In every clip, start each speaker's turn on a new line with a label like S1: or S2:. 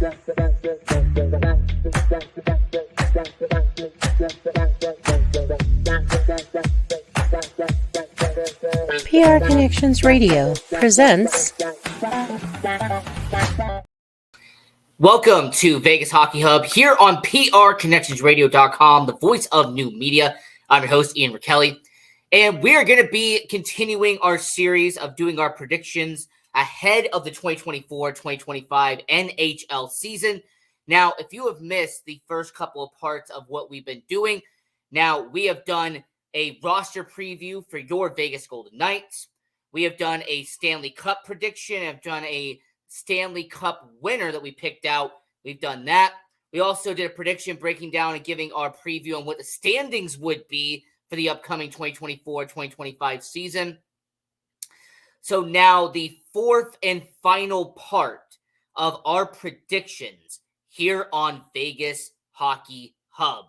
S1: PR Connections Radio presents.
S2: Welcome to Vegas Hockey Hub here on PRConnectionsRadio.com, the voice of new media. I'm your host, Ian Kelly, and we are going to be continuing our series of doing our predictions ahead of the 2024-2025 NHL season. Now, if you have missed the first couple of parts of what we've been doing, now we have done a roster preview for your Vegas Golden Knights. We have done a Stanley Cup prediction. I've done a Stanley Cup winner that we picked out. We've done that. We also did a prediction breaking down and giving our preview on what the standings would be for the upcoming 2024-2025 season. So now the fourth and final part of our predictions here on Vegas Hockey Hub.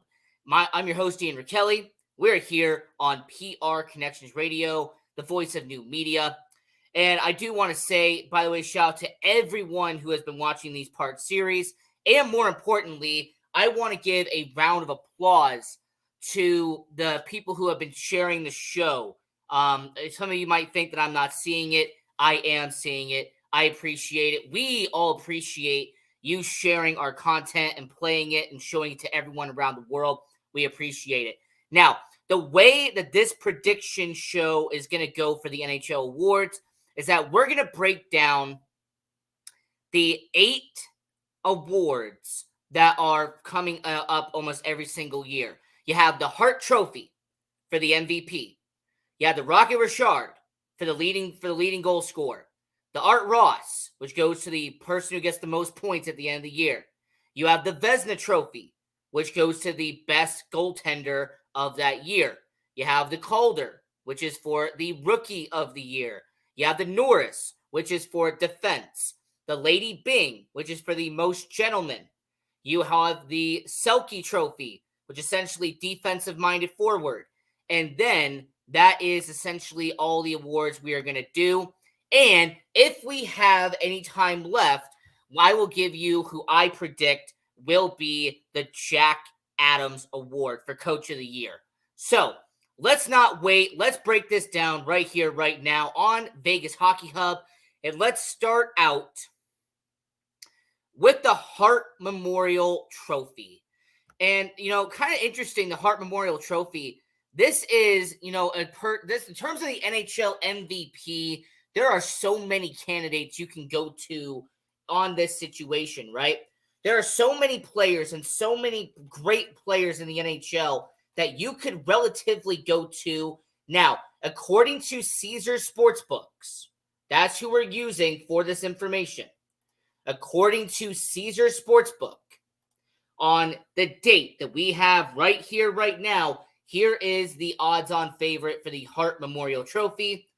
S2: I'm your host, Ian Kelly. We're here on PR Connections Radio, the voice of new media. And I do want to say, by the way, shout out to everyone who has been watching these part series. And more importantly, I want to give a round of applause to the people who have been sharing the show. Some of you might think that I'm not seeing it. I am seeing it. I appreciate it. We all appreciate you sharing our content and playing it and showing it to everyone around the world. We appreciate it. Now, the way that this prediction show is going to go for the NHL awards is that we're going to break down the 8 awards that are coming up almost every single year. You have the Hart Trophy for the MVP. You have the Rocket Richard for the leading goal scorer. The Art Ross, which goes to the person who gets the most points at the end of the year. You have the Vezina Trophy, which goes to the best goaltender of that year. You have the Calder, which is for the Rookie of the Year. You have the Norris, which is for defense. The Lady Byng, which is for the most gentleman. You have the Selke Trophy, which is essentially defensive-minded forward. And then that is essentially all the awards we are going to do. And if we have any time left, I will give you who I predict will be the Jack Adams Award for Coach of the Year. So let's not wait. Let's break this down right here, right now on Vegas Hockey Hub. And let's start out with the Hart Memorial Trophy. And, kind of interesting, the Hart Memorial Trophy. This is, in terms of the NHL MVP, there are so many candidates you can go to on this situation, right? There are so many players and so many great players in the NHL that you could relatively go to. Now, according to Caesar Sportsbooks, that's who we're using for this information. According to Caesar Sportsbook, on the date that we have right here, right now, here is the odds-on favorite for the Hart Memorial Trophy.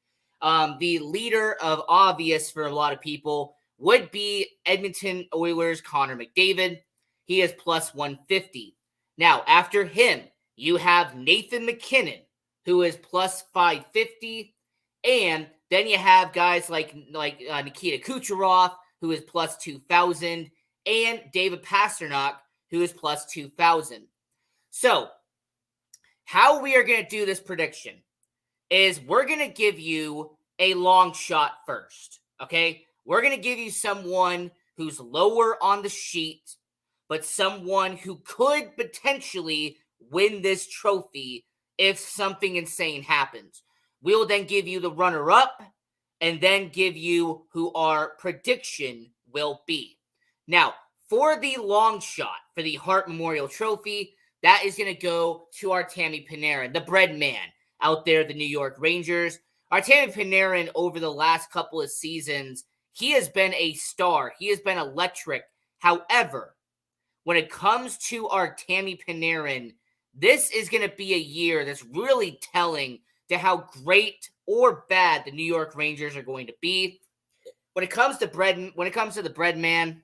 S2: The leader of obvious for a lot of people would be Edmonton Oilers' Connor McDavid. He is plus 150. Now, after him, you have Nathan MacKinnon, who is plus 550. And then you have guys like Nikita Kucherov, who is plus 2,000, and David Pastrnak, who is plus 2,000. So, how we are going to do this prediction is we're going to give you a long shot first, okay? We're going to give you someone who's lower on the sheet, but someone who could potentially win this trophy if something insane happens. We'll then give you the runner-up and then give you who our prediction will be. Now, for the long shot for the Hart Memorial Trophy, that is going to go to Artemi Panarin, the bread man out there, the New York Rangers. Artemi Panarin, over the last couple of seasons, he has been a star. He has been electric. However, when it comes to Artemi Panarin, this is going to be a year that's really telling to how great or bad the New York Rangers are going to be. When it comes to the bread man,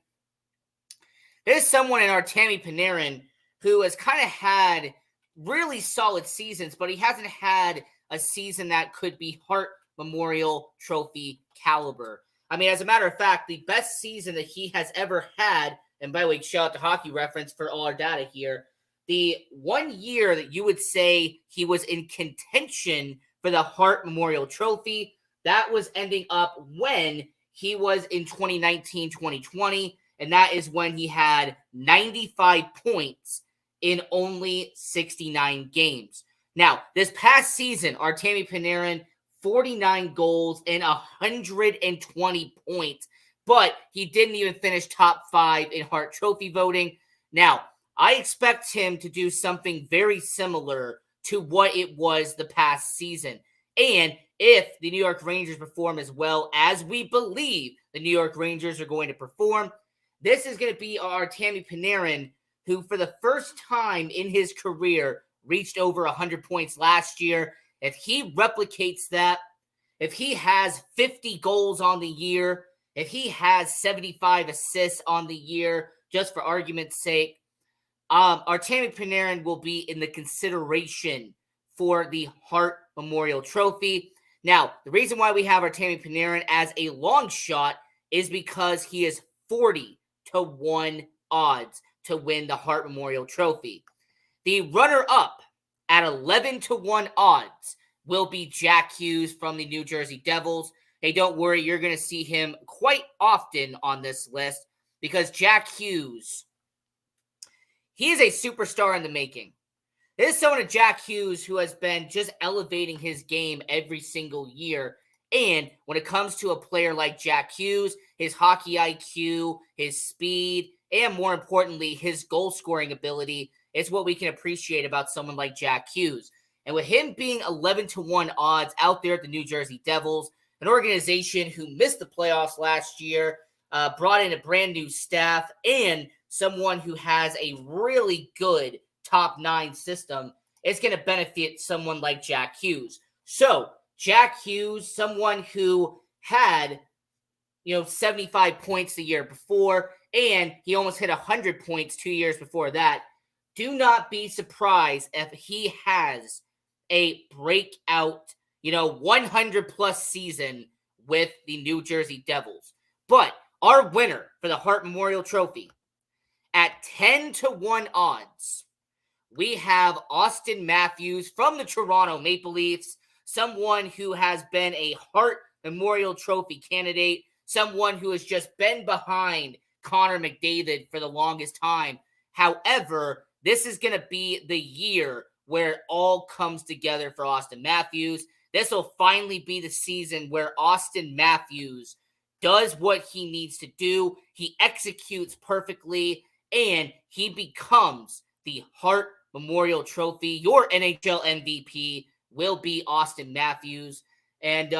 S2: there's someone in Artemi Panarin who has kind of had really solid seasons, but he hasn't had a season that could be Hart Memorial Trophy caliber. I mean, as a matter of fact, the best season that he has ever had and by the way, shout out to Hockey Reference for all our data here. The 1 year that you would say he was in contention for the Hart Memorial Trophy, that was ending up when he was in 2019-2020, and that is when he had 95 points in only 69 games. Now, this past season, Artemi Panarin, 49 goals and 120 points, but he didn't even finish top 5 in Hart Trophy voting. Now, I expect him to do something very similar to what it was the past season. And if the New York Rangers perform as well as we believe the New York Rangers are going to perform, this is going to be our Artemi Panarin, who for the first time in his career reached over 100 points last year. If he replicates that, if he has 50 goals on the year, if he has 75 assists on the year, just for argument's sake, Artemi Panarin will be in the consideration for the Hart Memorial Trophy. Now, the reason why we have Artemi Panarin as a long shot is because he is 40-1 odds to win the Hart Memorial Trophy. The runner-up at 11-1 odds will be Jack Hughes from the New Jersey Devils. Hey, don't worry, you're going to see him quite often on this list because Jack Hughes, he is a superstar in the making. This is someone, Jack Hughes, who has been just elevating his game every single year. And when it comes to a player like Jack Hughes, his hockey IQ, his speed, and more importantly, his goal-scoring ability, it's what we can appreciate about someone like Jack Hughes. And with him being 11-1 odds out there at the New Jersey Devils, an organization who missed the playoffs last year, brought in a brand new staff, and someone who has a really good top 9 system, it's going to benefit someone like Jack Hughes. So, Jack Hughes, someone who had, 75 points the year before, and he almost hit 100 points 2 years before that. Do not be surprised if he has a breakout, 100-plus season with the New Jersey Devils. But our winner for the Hart Memorial Trophy, at 10-1 odds, we have Austin Matthews from the Toronto Maple Leafs, someone who has been a Hart Memorial Trophy candidate, someone who has just been behind Connor McDavid for the longest time. However, this is going to be the year where it all comes together for Austin Matthews. This will finally be the season where Austin Matthews does what he needs to do. He executes perfectly, and he becomes the Hart Memorial Trophy. Your NHL MVP will be Austin Matthews. And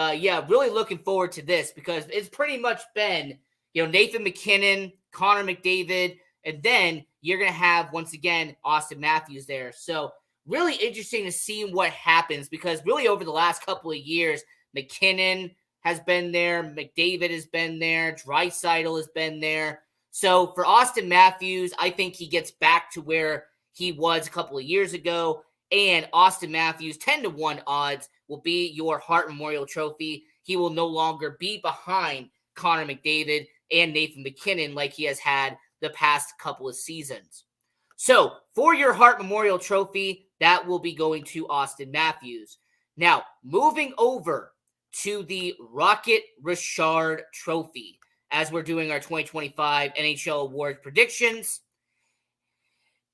S2: really looking forward to this because it's pretty much been, Nathan MacKinnon, Connor McDavid, and then you're going to have, once again, Austin Matthews there. So really interesting to see what happens because really over the last couple of years, McKinnon has been there, McDavid has been there, Draisaitl has been there. So for Austin Matthews, I think he gets back to where he was a couple of years ago. And Austin Matthews, 10-1 odds, will be your Hart Memorial Trophy. He will no longer be behind Connor McDavid and Nathan MacKinnon like he has had the past couple of seasons. So for your Hart Memorial Trophy, that will be going to Austin Matthews. Now, moving over to the Rocket Richard Trophy as we're doing our 2025 NHL Awards predictions.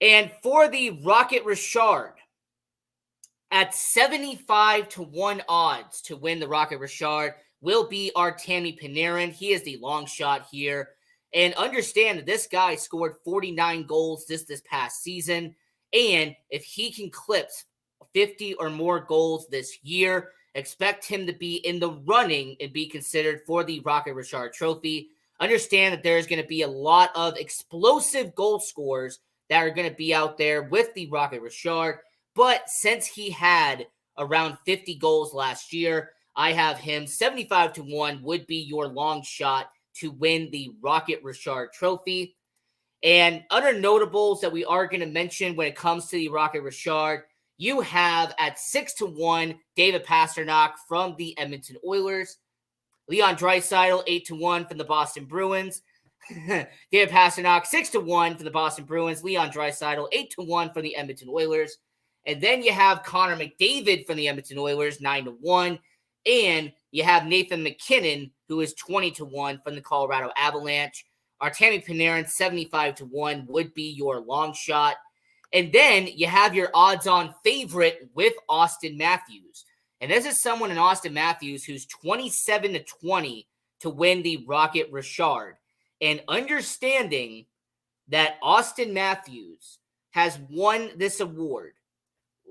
S2: And for the Rocket Richard, at 75-1 odds to win the Rocket Richard will be Artemi Panarin. He is the long shot here. And understand that this guy scored 49 goals this past season. And if he can clips 50 or more goals this year, expect him to be in the running and be considered for the Rocket Richard Trophy. Understand that there's going to be a lot of explosive goal scorers that are going to be out there with the Rocket Richard. But since he had around 50 goals last year, I have him 75-1 would be your long shot to win the Rocket Richard Trophy. And other notables that we are going to mention when it comes to the Rocket Richard, you have at 6-1 David Pastrnak from the Edmonton Oilers, Leon Draisaitl 8-1 from the Boston Bruins, David Pastrnak, 6-1 for the Boston Bruins. Leon Draisaitl, 8-1 for the Edmonton Oilers. And then you have Connor McDavid from the Edmonton Oilers, 9-1. And you have Nathan MacKinnon, who is 20-1 from the Colorado Avalanche. Artemi Panarin, 75-1, would be your long shot. And then you have your odds-on favorite with Austin Matthews. And this is someone in Austin Matthews who's 27-20 to win the Rocket Richard. And understanding that Austin Matthews has won this award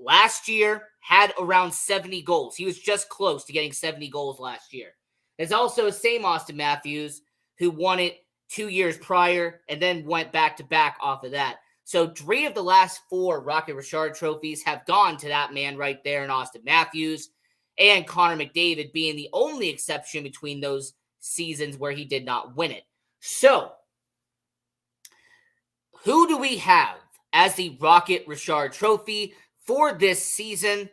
S2: last year, had around 70 goals. He was just close to getting 70 goals last year. There's also the same Austin Matthews who won it 2 years prior and then went back-to-back off of that. So 3 of the last 4 Rocket Richard trophies have gone to that man right there in Austin Matthews, and Connor McDavid being the only exception between those seasons where he did not win it. So, who do we have as the Rocket Richard trophy for this season?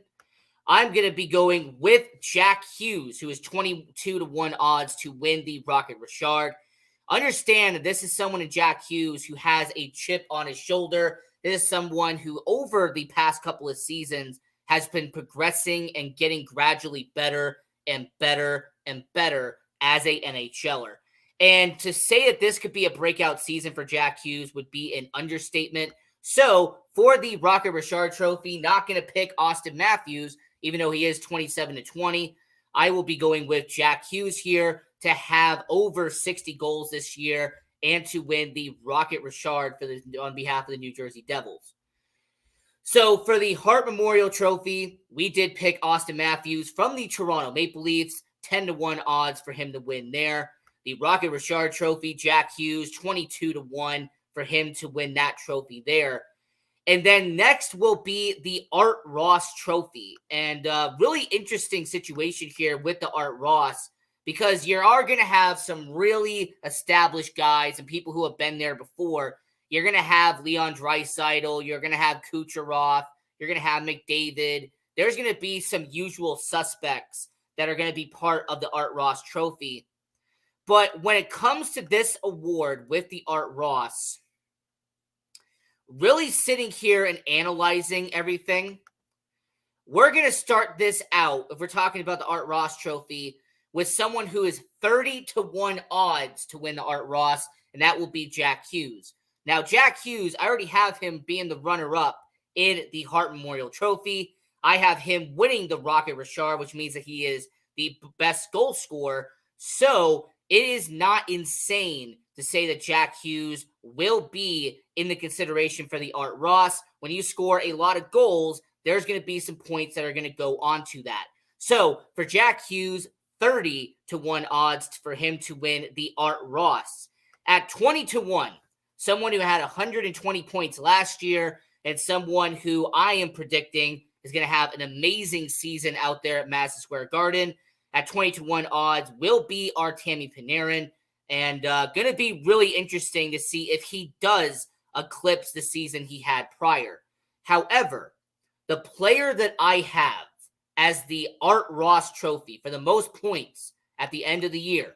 S2: I'm going to be going with Jack Hughes, who is 22-1 odds to win the Rocket Richard. Understand that this is someone in Jack Hughes who has a chip on his shoulder. This is someone who, over the past couple of seasons, has been progressing and getting gradually better and better and better as a NHLer. And to say that this could be a breakout season for Jack Hughes would be an understatement. So, for the Rocket Richard trophy, not going to pick Austin Matthews, even though he is 27-20. I will be going with Jack Hughes here to have over 60 goals this year and to win the Rocket Richard on behalf of the New Jersey Devils. So for the Hart Memorial Trophy, we did pick Austin Matthews from the Toronto Maple Leafs, 10-1 odds for him to win there. The Rocket Richard Trophy, Jack Hughes, 22-1 for him to win that trophy there. And then next will be the Art Ross Trophy. And really interesting situation here with the Art Ross, because you are going to have some really established guys and people who have been there before. You're going to have Leon Draisaitl. You're going to have Kucherov. You're going to have McDavid. There's going to be some usual suspects that are going to be part of the Art Ross Trophy. But when it comes to this award with the Art Ross, really sitting here and analyzing everything, we're going to start this out, if we're talking about the Art Ross Trophy, with someone who is 30-1 odds to win the Art Ross, and that will be Jack Hughes. Now, Jack Hughes, I already have him being the runner-up in the Hart Memorial Trophy. I have him winning the Rocket Richard, which means that he is the best goal scorer. So it is not insane to say that Jack Hughes will be in the consideration for the Art Ross. When you score a lot of goals, there's going to be some points that are going to go onto that. So for Jack Hughes, 30-1 odds for him to win the Art Ross. At 20-1, someone who had 120 points last year and someone who I am predicting is going to have an amazing season out there at Madison Square Garden. At 20-1 odds will be Artemi Panarin. And going to be really interesting to see if he does eclipse the season he had prior. However, the player that I have as the Art Ross Trophy for the most points at the end of the year,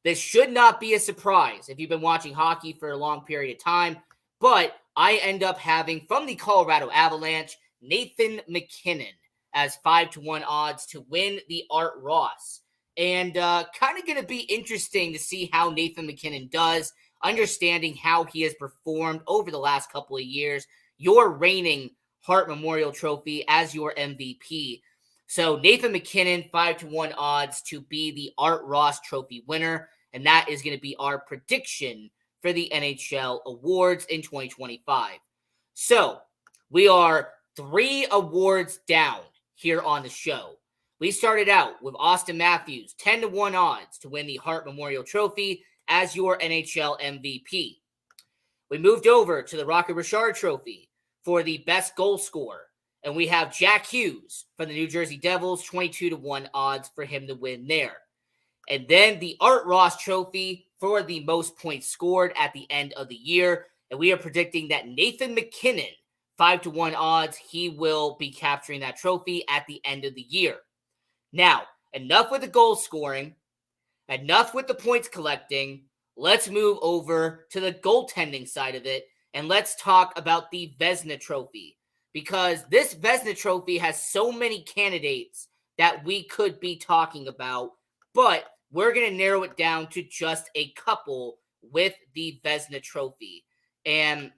S2: this should not be a surprise if you've been watching hockey for a long period of time, but I end up having from the Colorado Avalanche, Nathan MacKinnon as 5-1 odds to win the Art Ross. And kind of going to be interesting to see how Nathan MacKinnon does, understanding how he has performed over the last couple of years. Your reigning Hart Memorial Trophy as your MVP. So Nathan MacKinnon, 5-1 odds to be the Art Ross Trophy winner. And that is going to be our prediction for the NHL awards in 2025. So we are 3 awards down here on the show. We started out with Austin Matthews, 10-1 odds to win the Hart Memorial Trophy as your NHL MVP. We moved over to the Rocket Richard Trophy for the best goal scorer, and we have Jack Hughes from the New Jersey Devils, 22-1 odds for him to win there. And then the Art Ross Trophy for the most points scored at the end of the year, and we are predicting that Nathan MacKinnon, 5-1 odds, he will be capturing that trophy at the end of the year. Now, enough with the goal scoring, enough with the points collecting. let's move over to the goaltending side of it, and let's talk about the Vezina Trophy, because this Vezina Trophy has so many candidates that we could be talking about, but we're going to narrow it down to just a couple with the Vezina Trophy. And,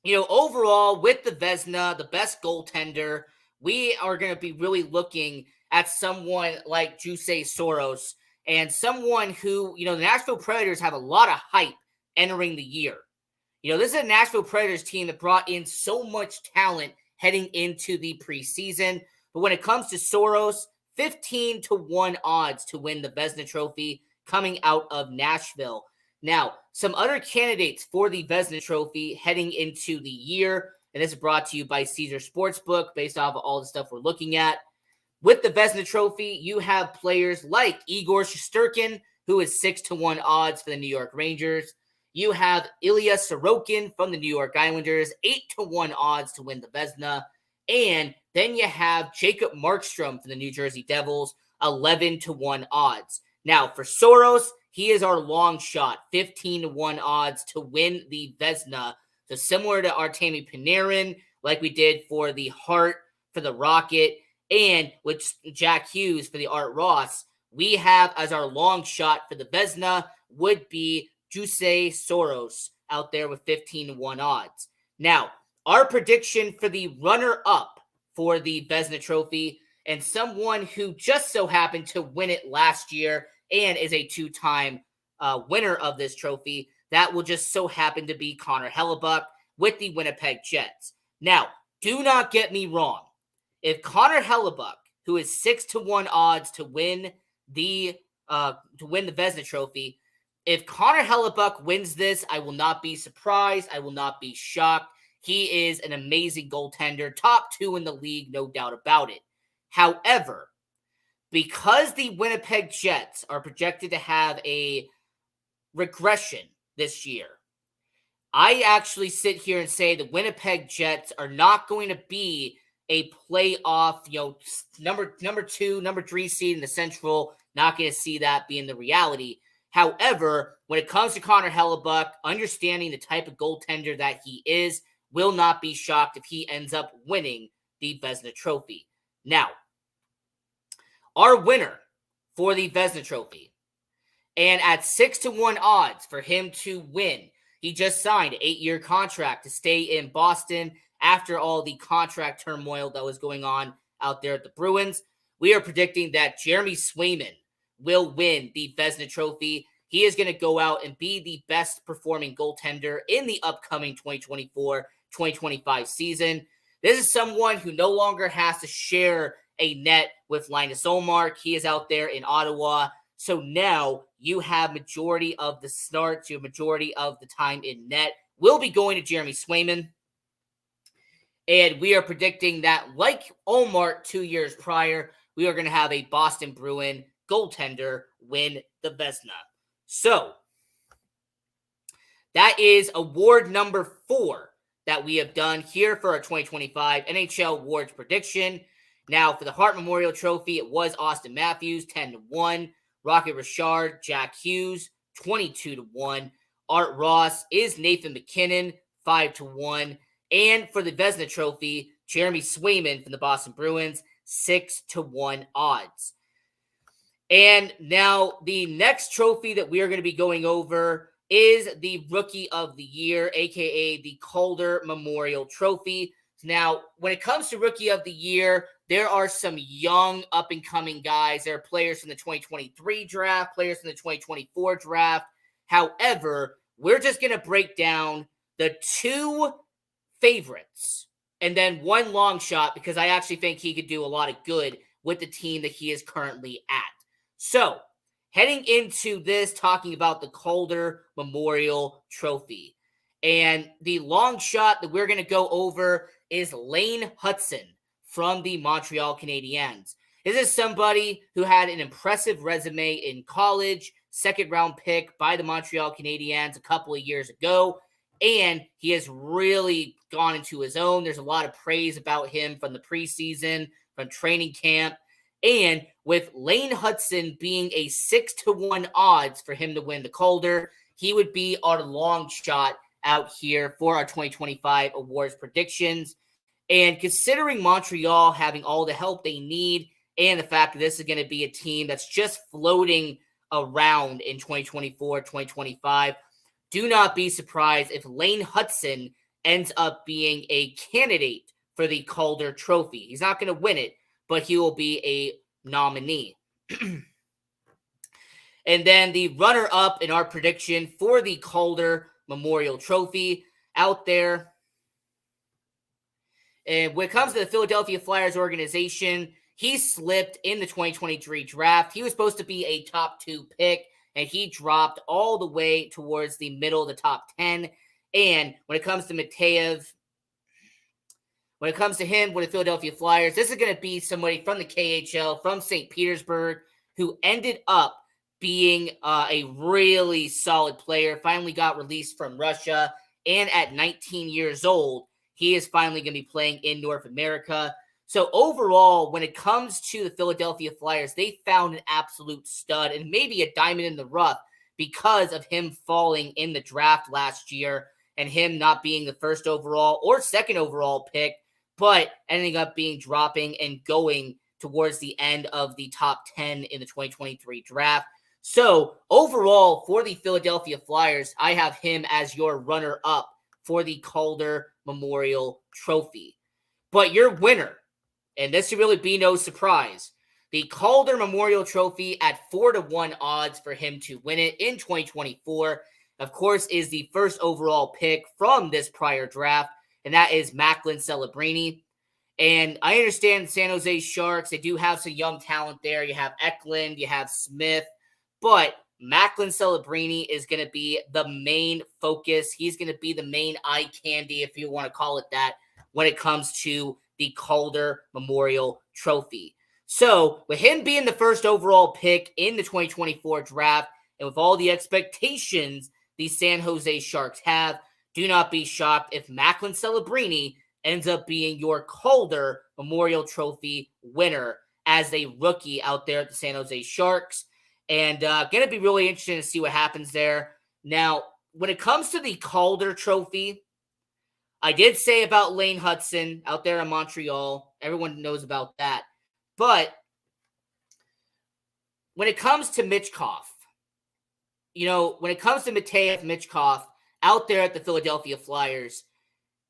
S2: overall, with the Vezina, the best goaltender, we are going to be really looking at someone like Juuse Saros, and someone who, the Nashville Predators have a lot of hype entering the year. This is a Nashville Predators team that brought in so much talent heading into the preseason. But when it comes to Saros, 15-1 odds to win the Vezina Trophy coming out of Nashville. Now, some other candidates for the Vezina Trophy heading into the year, and this is brought to you by Caesar Sportsbook based off of all the stuff we're looking at. With the Vezina Trophy, you have players like Igor Shesterkin, who is 6-1 odds for the New York Rangers. You have Ilya Sorokin from the New York Islanders, 8-1 odds to win the Vezina. And then you have Jacob Markstrom from the New Jersey Devils, 11-1 odds. Now, for Saros, he is our long shot, 15-1 odds to win the Vezina. So similar to Artemi Panarin, like we did for the Hart, for the Rocket, and with Jack Hughes for the Art Ross, we have as our long shot for the Vezina would be Juuse Saros out there with 15-1 odds. Now, our prediction for the runner-up for the Vezina Trophy, and someone who just so happened to win it last year and is a two-time winner of this trophy, that will just so happen to be Connor Hellebuyck with the Winnipeg Jets. Now, do not get me wrong. If Connor Hellebuyck, who is 6-1 odds to win the Vezina Trophy, if Connor Hellebuyck wins this, I will not be surprised. I will not be shocked. He is an amazing goaltender, top 2 in the league, no doubt about it. However, because the Winnipeg Jets are projected to have a regression this year, I actually sit here and say the Winnipeg Jets are not going to be a playoff, number 2, number 3 seed in the Central. Not going to see that being the reality. However, when it comes to Connor Hellebuyck, understanding the type of goaltender that he is, will not be shocked if he ends up winning the Vezina Trophy. Now, our winner for the Vezina Trophy, and at 6-1 odds for him to win, he just signed an 8-year contract to stay in Boston after all the contract turmoil that was going on out there at the Bruins. We are predicting that Jeremy Swayman will win the Vezina Trophy. He is going to go out and be the best performing goaltender in the upcoming 2024-2025 season. This is someone who no longer has to share a net with Linus Ullmark. He is out there in Ottawa. So now you have majority of the starts, your majority of the time in net will be going to Jeremy Swayman. And we are predicting that, like Ullmark 2 years prior, we are going to have a Boston Bruin goaltender win the Vezina. So that is award number 4 that we have done here for our 2025 NHL awards prediction. Now, for the Hart Memorial Trophy, it was Austin Matthews, 10-1. Rocket Richard, Jack Hughes, 22-1. Art Ross is Nathan McKinnon, 5-1. And for the Vezina Trophy, Jeremy Swayman from the Boston Bruins, 6-1 odds. And now the next trophy that we are going to be going over is the Rookie of the Year, aka the Calder Memorial Trophy. Now, when it comes to Rookie of the Year, there are some young up-and-coming guys. There are players from the 2023 draft, players from the 2024 draft. However, we're just going to break down the 2 favorites and then 1 long shot, because I actually think he could do a lot of good with the team that he is currently at. So, heading into this, talking about the Calder Memorial Trophy. And the long shot that we're going to go over is Lane Hutson from the Montreal Canadiens. This is somebody who had an impressive resume in college, 2nd-round pick by the Montreal Canadiens a couple of years ago, and he has really gone into his own. There's a lot of praise about him from the preseason, from training camp, and with Lane Hutson being a 6-1 odds for him to win the Calder, he would be our long shot out here for our 2025 awards predictions. And considering Montreal having all the help they need and the fact that this is going to be a team that's just floating around in 2024, 2025, do not be surprised if Lane Hudson ends up being a candidate for the Calder Trophy. He's not going to win it, but he will be a nominee. And then the runner-up in our prediction for the Calder Memorial Trophy out there. And when it comes to the Philadelphia Flyers organization, he slipped in the 2023 draft. He was supposed to be a top 2 pick, and he dropped all the way towards the middle of the top 10. And when it comes to Mateev, when it comes to him with the Philadelphia Flyers, this is going to be somebody from the KHL, from St. Petersburg, who ended up being a really solid player, finally got released from Russia, and at 19 years old, he is finally going to be playing in North America. So overall, when it comes to the Philadelphia Flyers, they found an absolute stud and maybe a diamond in the rough because of him falling in the draft last year and him not being the first overall or second overall pick, but ending up being dropping and going towards the end of the top 10 in the 2023 draft. So overall, for the Philadelphia Flyers, I have him as your runner-up for the Calder Memorial Trophy. But your winner, and this should really be no surprise, the Calder Memorial Trophy at 4-1 odds for him to win it in 2024, of course, is the first overall pick from this prior draft, and that is Macklin Celebrini. And I understand San Jose Sharks, they do have some young talent there. You have Eklund, you have Smith, but Macklin Celebrini is going to be the main focus. He's going to be the main eye candy, if you want to call it that, when it comes to the Calder Memorial Trophy. So with him being the first overall pick in the 2024 draft, and with all the expectations the San Jose Sharks have, do not be shocked if Macklin Celebrini ends up being your Calder Memorial Trophy winner as a rookie out there at the San Jose Sharks. And going to be really interesting to see what happens there. Now, when it comes to the Calder Trophy, I did say about Lane Hudson out there in Montreal. Everyone knows about that. But when it comes to Michkov, when it comes to Mateev Michkov out there at the Philadelphia Flyers,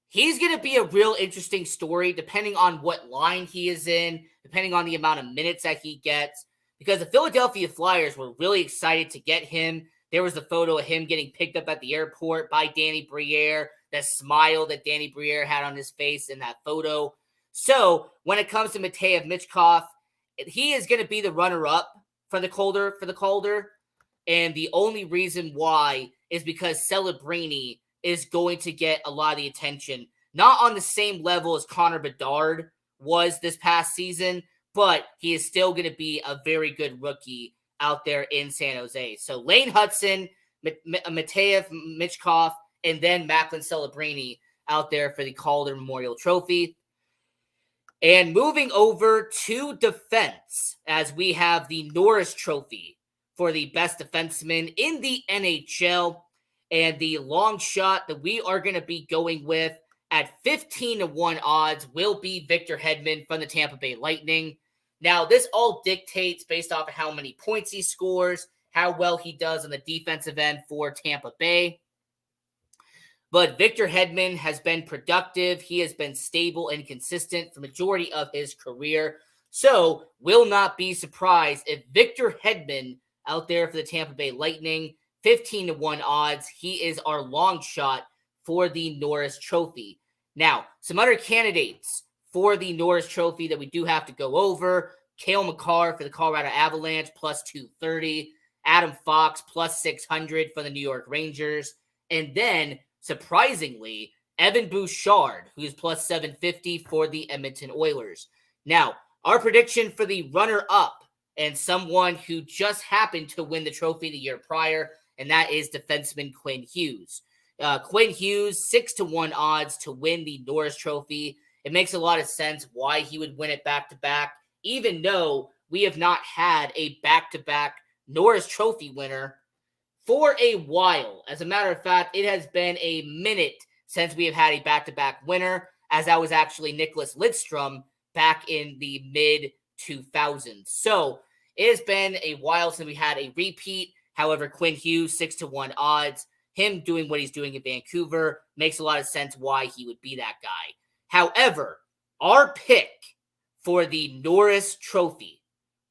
S2: he's going to be a real interesting story depending on what line he is in, depending on the amount of minutes that he gets. Because the Philadelphia Flyers were really excited to get him. There was a photo of him getting picked up at the airport by Danny Briere, the smile that Danny Briere had on his face in that photo. So when it comes to Mateev Michkov, he is going to be the runner-up for the Calder. And the only reason why is because Celebrini is going to get a lot of the attention. Not on the same level as Connor Bedard was this past season, but he is still going to be a very good rookie out there in San Jose. So Lane Hudson, Mateev Michkov, and then Macklin Celebrini out there for the Calder Memorial Trophy. And moving over to defense, as we have the Norris Trophy for the best defenseman in the NHL. And the long shot that we are going to be going with at 15-1 odds will be Victor Hedman from the Tampa Bay Lightning. Now, this all dictates based off of how many points he scores, how well he does on the defensive end for Tampa Bay. But Victor Hedman has been productive. He has been stable and consistent for the majority of his career. So, will not be surprised if Victor Hedman out there for the Tampa Bay Lightning, 15-1 odds, he is our long shot for the Norris Trophy. Now, some other candidates for the Norris Trophy that we do have to go over: Cale Makar for the Colorado Avalanche, plus 230. Adam Fox, plus 600 for the New York Rangers. And then, surprisingly, Evan Bouchard, who is plus 750 for the Edmonton Oilers. Now, our prediction for the runner-up and someone who just happened to win the trophy the year prior, and that is defenseman Quinn Hughes. Quinn Hughes, 6-1 odds to win the Norris Trophy. It makes a lot of sense why he would win it back-to-back, even though we have not had a back-to-back Norris Trophy winner for a while. As a matter of fact, it has been a minute since we have had a back-to-back winner, as that was actually Nicholas Lidstrom back in the mid-2000s. So it has been a while since we had a repeat. However, Quinn Hughes, 6-1 odds. Him doing what he's doing in Vancouver makes a lot of sense why he would be that guy. However, our pick for the Norris Trophy,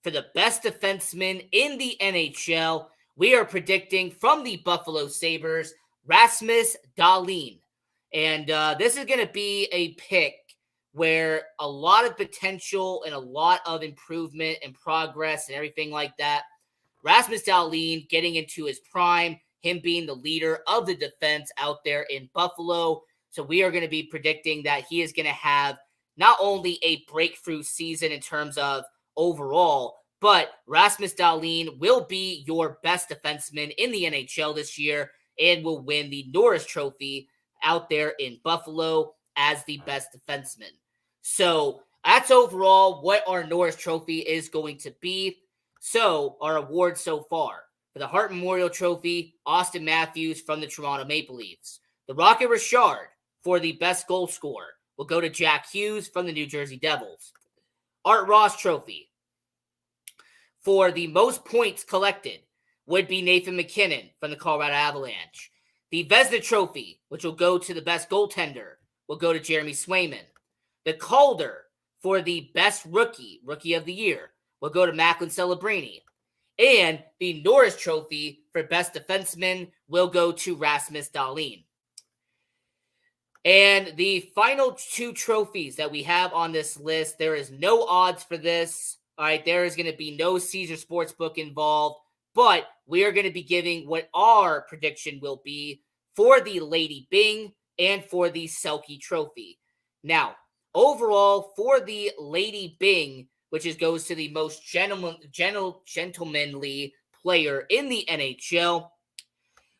S2: for the best defenseman in the NHL, we are predicting from the Buffalo Sabres, Rasmus Dahlin. And this is going to be a pick where a lot of potential and a lot of improvement and progress and everything like that. Rasmus Dahlin getting into his prime, him being the leader of the defense out there in Buffalo. So we are going to be predicting that he is going to have not only a breakthrough season in terms of overall, but Rasmus Dahlin will be your best defenseman in the NHL this year and will win the Norris Trophy out there in Buffalo as the best defenseman. So that's overall what our Norris Trophy is going to be. So our awards so far. For the Hart Memorial Trophy, Austin Matthews from the Toronto Maple Leafs. The Rocket Richard for the best goal scorer will go to Jack Hughes from the New Jersey Devils. Art Ross Trophy for the most points collected would be Nathan MacKinnon from the Colorado Avalanche. The Vezina Trophy, which will go to the best goaltender, will go to Jeremy Swayman. The Calder for the best rookie of the year, will go to Macklin Celebrini. And the Norris Trophy for best defenseman will go to Rasmus Dahlin. And the final two trophies that we have on this list, there is no odds for this. All right, there is going to be no Caesar Sportsbook involved, but we are going to be giving what our prediction will be for the Lady Byng and for the Selke Trophy. Now, overall, for the Lady Byng, which goes to the most gentlemanly player in the NHL,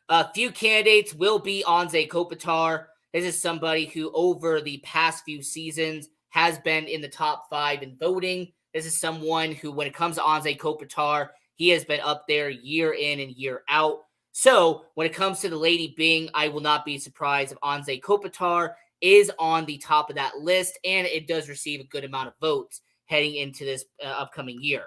S2: a few candidates will be Anze Kopitar. This is somebody who, over the past few seasons, has been in the top 5 in voting. This is someone who, when it comes to Anze Kopitar, he has been up there year in and year out. So, when it comes to the Lady Byng, I will not be surprised if Anze Kopitar is on the top of that list, and it does receive a good amount of votes heading into this upcoming year.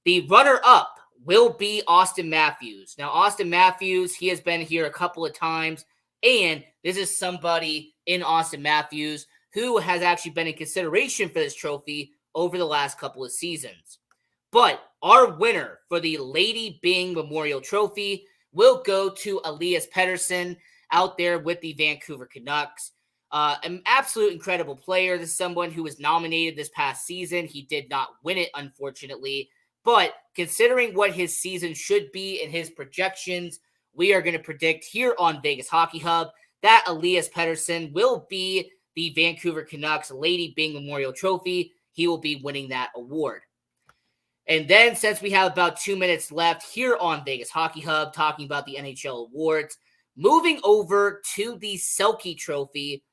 S2: The runner-up will be Austin Matthews. Now, Austin Matthews, he has been here a couple of times, and this is somebody in Austin Matthews who has actually been in consideration for this trophy over the last couple of seasons. But our winner for the Lady Byng Memorial Trophy will go to Elias Pettersson out there with the Vancouver Canucks. An absolute incredible player. This is someone who was nominated this past season. He did not win it, unfortunately. But considering what his season should be and his projections, we are going to predict here on Vegas Hockey Hub that Elias Pettersson will be the Vancouver Canucks Lady Byng Memorial Trophy. He will be winning that award. And then, since we have about 2 minutes left here on Vegas Hockey Hub talking about the NHL awards, moving over to the Selke Trophy.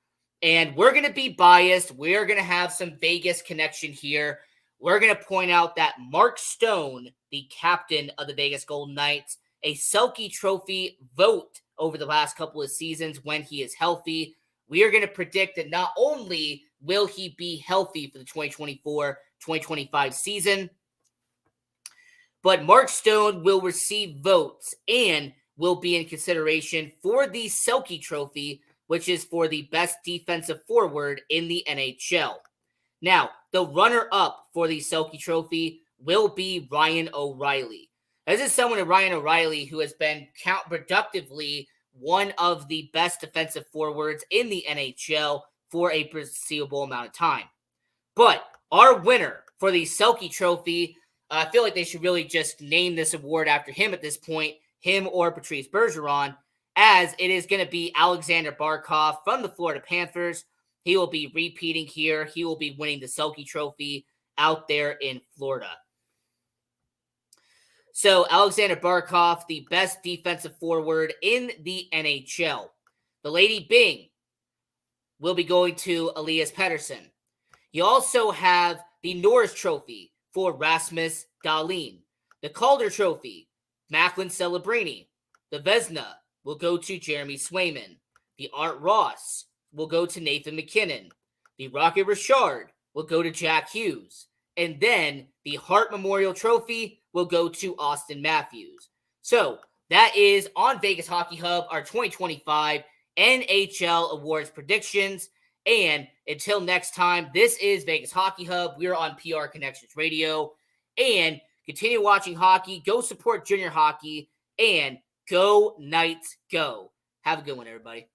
S2: And we're going to be biased. We're going to have some Vegas connection here. We're going to point out that Mark Stone, the captain of the Vegas Golden Knights, a Selke Trophy vote over the last couple of seasons when he is healthy. We are going to predict that not only will he be healthy for the 2024-2025 season, but Mark Stone will receive votes and will be in consideration for the Selke Trophy, which is for the best defensive forward in the NHL. Now, the runner-up for the Selke Trophy will be Ryan O'Reilly. This is someone in Ryan O'Reilly who has been productively one of the best defensive forwards in the NHL for a foreseeable amount of time. But our winner for the Selke Trophy, I feel like they should really just name this award after him at this point, him or Patrice Bergeron, as it is going to be Alexander Barkov from the Florida Panthers. He will be repeating here. He will be winning the Selke Trophy out there in Florida. So, Alexander Barkov, the best defensive forward in the NHL. The Lady Byng will be going to Elias Pettersson. You also have the Norris Trophy for Rasmus Dahlin. The Calder Trophy, Macklin Celebrini. The Vezina will go to Jeremy Swayman. The Art Ross will go to Nathan McKinnon. The Rocket Richard will go to Jack Hughes. And then the Hart Memorial Trophy will go to Austin Matthews. So that is on Vegas Hockey Hub, our 2025 NHL Awards predictions. And until next time, this is Vegas Hockey Hub. We're on PR Connections Radio. And continue watching hockey. Go support junior hockey. And go Knights, go. Have a good one, everybody.